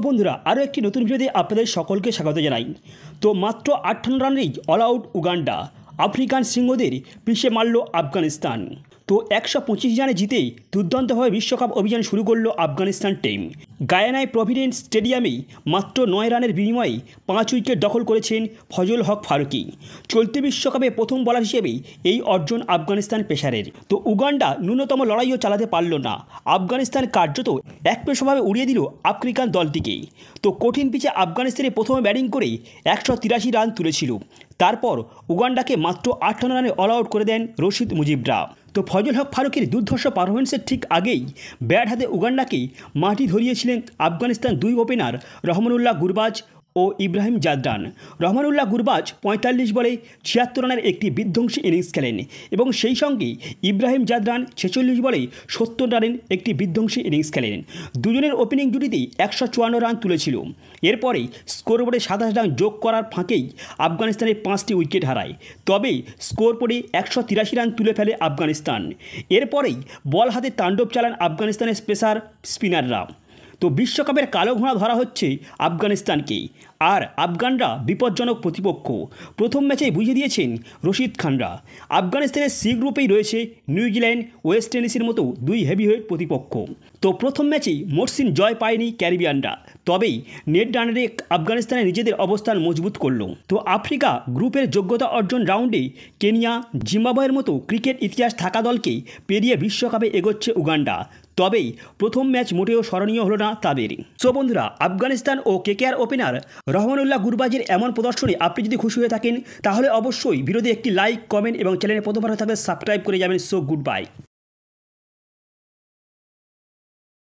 বন্ধুরা আরও একটি নতুন ভিডিওতে আপনাদের সকলকে স্বাগত জানাই। তো মাত্র 58 রানেই অল আউট উগান্ডা, আফ্রিকান সিংহদের পিষে মারল আফগানিস্তান। তো 125 রানে জিতেই দুর্দান্তভাবে বিশ্বকাপ অভিযান শুরু করলো আফগানিস্তান টিম। গায়ানায় প্রভিডেন্স স্টেডিয়ামে মাত্র 9 রানের বিনিময়ে 5 উইকেট দখল করেছেন ফজল হক ফারুকী। চলতি বিশ্বকাপে প্রথম বোলার হিসেবে এই অর্জন আফগানিস্তান পেসারের। তো উগান্ডা ন্যূনতম লড়াইও চালাতে পারল না, আফগানিস্তান কার্যত একপেশভাবে উড়িয়ে দিল আফ্রিকান দলটিকে। তো কঠিন পিচে আফগানিস্তানে প্রথমে ব্যাটিং করে 183 রান তুলেছিল, তারপর উগান্ডাকে মাত্র 58 রানে অল আউট করে দেন রশিদ মুজিবরা। তো ফজল হক ফারুকের দুর্ধর্ষ পারফরমেন্সের ঠিক আগেই ব্যাট হাতে উগান্ডাকে মাটি ধরিয়েছিলেন আফগানিস্তান দুই ওপেনার রহমানুল্লাহ গুরবাজ ও ইব্রাহিম জাদরান। রহমানুল্লাহ গুরবাজ 45 বলে 76 রানের একটি বিধ্বংসী ইনিংস খেলেন এবং সেই সঙ্গে ইব্রাহিম জাদরান 46 বলে 70 রানের একটি বিধ্বংসী ইনিংস খেলেন। দুজনের ওপেনিং জুটিতেই 154 রান তুলেছিল। এরপরে স্কোরবোর্ডে 27 রান যোগ করার ফাঁকেই আফগানিস্তানের 5টি উইকেট হারায়, তবে স্কোরবোর্ডে 183 রান তুলে ফেলে আফগানিস্তান। এরপরেই বল হাতে তাণ্ডব চালান আফগানিস্তানের স্পিনাররা। তো বিশ্বকাপের কালো ঘোড়া ধরা হচ্ছে আফগানিস্তানকে, আর আফগানরা বিপজ্জনক প্রতিপক্ষ। প্রথম ম্যাচেই বুঝিয়ে দিয়েছেন রশিদ খানরা। আফগানিস্তানের সি গ্রুপেই রয়েছে নিউজিল্যান্ড, ওয়েস্ট ইন্ডিজের মতো দুই হেভিওয়েট প্রতিপক্ষ। তো প্রথম ম্যাচেই মসৃণ জয় পায়নি ক্যারিবিয়ানরা, তবেই নেট রানারে আফগানিস্তানে নিজেদের অবস্থান মজবুত করল। তো আফ্রিকা গ্রুপের যোগ্যতা অর্জন রাউন্ডে কেনিয়া, জিম্বাবুয়ের মতো ক্রিকেট ইতিহাস থাকা দলকে পেরিয়ে বিশ্বকাপে এগোচ্ছে উগান্ডা, তবেই প্রথম ম্যাচ মোটেও স্মরণীয় হলো না তাদের। বন্ধুরা, আফগানিস্তান ও কেকেআর ওপেনার রহমানুল্লাহ গুরবাজের এমন প্রদর্শনে আপনি যদি খুশি হয়ে থাকেন তাহলে অবশ্যই ভিডিওতে একটি লাইক, কমেন্ট এবং চ্যানেলে প্রথমবার হয়ে থাকলে সাবস্ক্রাইব করে যাবেন। Good bye.